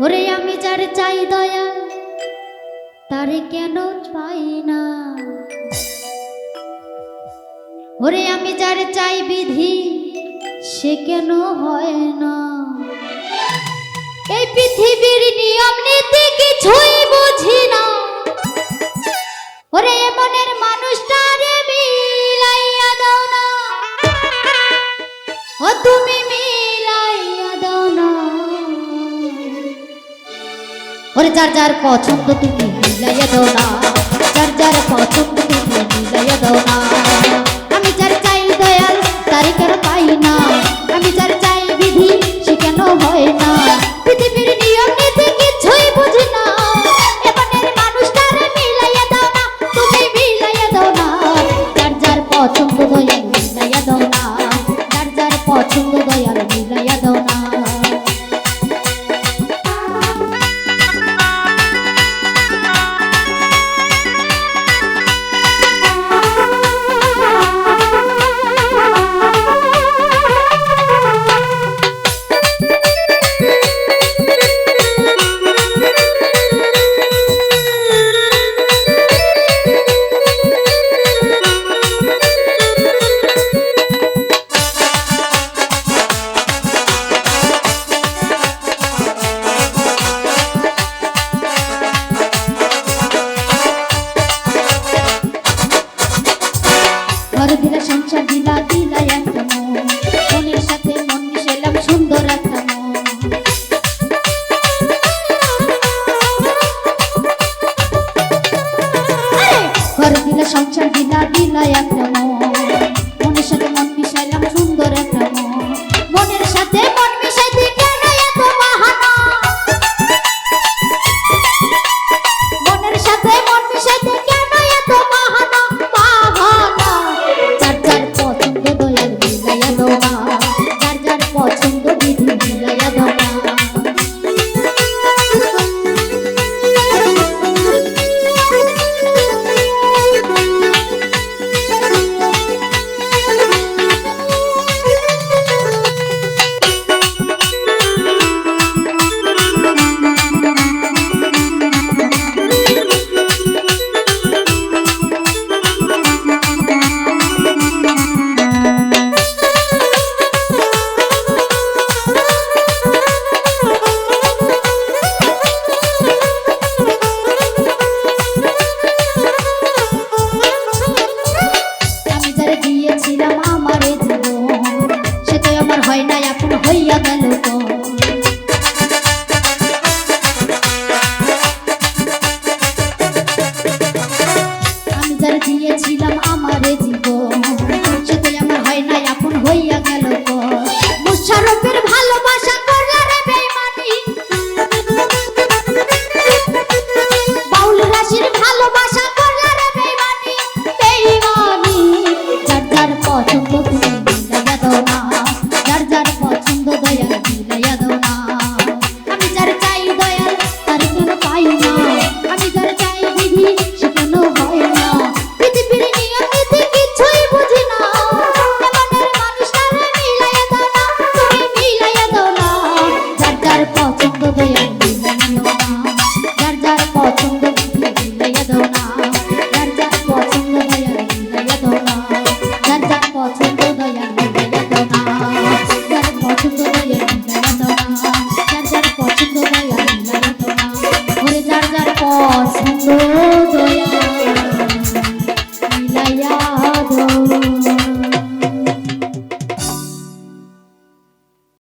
ওরে আমি যার চাই দয়া তারে কেন পাই না। ওরে আমি যার চাই বিধি সে কেন হয় না। এই পৃথিবীর নিয়ম নীতি কিছুই বুঝি না। ওরে মনের মানুষটারে মিলাইয়া দাও না, ও তুমি মিলাইয়া দাও না। ওরে যার যার পছন্দ তুমি মিলাইয়া দাও না, যার যার পছন্দ তুমি মিলাইয়া দাও না। আমি যার চাই দয়াল তারে কেন পাই না। আমি যার চাই বিধি সে কেন হয় না। পৃথিবীর নিয়ম নীতি কিছুই বুঝি না। এমনের মানুষটারে মিলাইয়া দাও না, তুমি মিলাইয়া দাও না। যার যার পছন্দ দয়াল মিলাইয়া দাও না, যার যার পছন্দ দয়াল মিলাইয়া দাও না। ঘর দিলা সংসার দিলা দিলা একটা মন, মনের সাথে মন মিশাইলাম সুন্দর একটা মন। ঘর দিলা সংসার দিলা দিলা একটা মন, মনের সাথে মন মিশাইলাম সুন্দর একটা মন। মনের সাথে মন মিশাইতে কেন এত বাহানা। মনের সাথে মন মিশাইতে কেন এত বাহানা বাহানা। যার যার পছন্দ দয়াল মিলাইয়া দাও না, যার যার পছন্দ বিধি মিলাইয়া দাও না। আমি যারে দিয়েছিলাম আমারে জীবন, সে তো আমার হয় না এখন হইয়া গেল পর। আমি যারে দিয়েছিলাম আমারে জীবন, সে তো আমার হয় না এখন হইয়া গেল পর। মুশারফের ভালোবাসা করলা রে বেঈমানি, বাউল রাশির ভালোবাসা করলা রে বেঈমানি বেঈমানি। যার যার পছন্দ তুমি মিলাইয়া দাও না, যার যার পছন্দ দয়াল মিলাইয়া দাও না। আমি যার চাই দয়াল তার কেন পাই না। আমি যার চাই বিধি সে কেন হয় না। পৃথিবীর নিয়ম নীতি কিছুই বুঝি না। এমনের মানুষটারে মিলাইয়া দাও না, তুমি মিলাইয়া দাও না। যার যার পছন্দ দয়াল মিলাইয়া দাও না, যার যার পছন্দ বিধি মিলাইয়া দাও না। যার যার পছন্দ দয়াল মিলাইয়া দাও না, যার যার পছন্দ দয়াল মিলাইয়া দাও না। যার পছন্দ দয়াল মিলাইয়া দাও না, যার যার পছন্দ দয়াল মিলাইয়া দাও না। ওরে যার যার পছন্দ